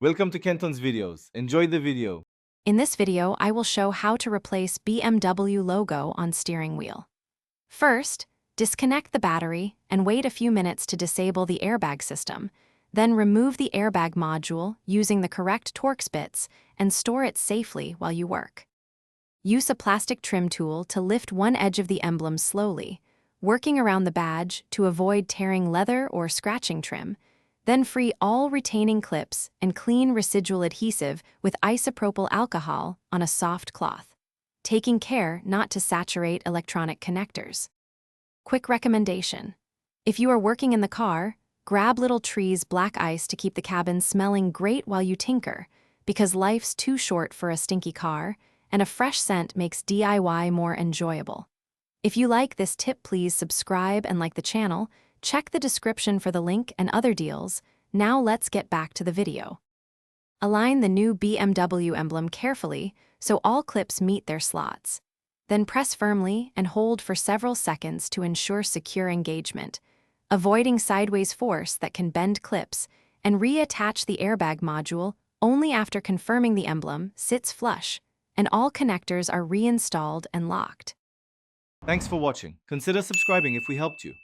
Welcome to Kenton's videos. Enjoy the video. In this video, I will show how to replace BMW logo on steering wheel. First, disconnect the battery and wait a few minutes to disable the airbag system. Then remove the airbag module using the correct Torx bits and store it safely while you work. Use a plastic trim tool to lift one edge of the emblem slowly, working around the badge to avoid tearing leather or scratching trim. Then free all retaining clips and clean residual adhesive with isopropyl alcohol on a soft cloth, taking care not to saturate electronic connectors. Quick recommendation: if you are working in the car, grab Little Tree's black ice to keep the cabin smelling great while you tinker, because life's too short for a stinky car, and a fresh scent makes DIY more enjoyable. If you like this tip, please subscribe and like the channel. Check the description for the link and other deals. Now let's get back to the video. Align the new BMW emblem carefully so all clips meet their slots. Then press firmly and hold for several seconds to ensure secure engagement, avoiding sideways force that can bend clips, and reattach the airbag module only after confirming the emblem sits flush and all connectors are reinstalled and locked. Thanks for watching. Consider subscribing if we helped you.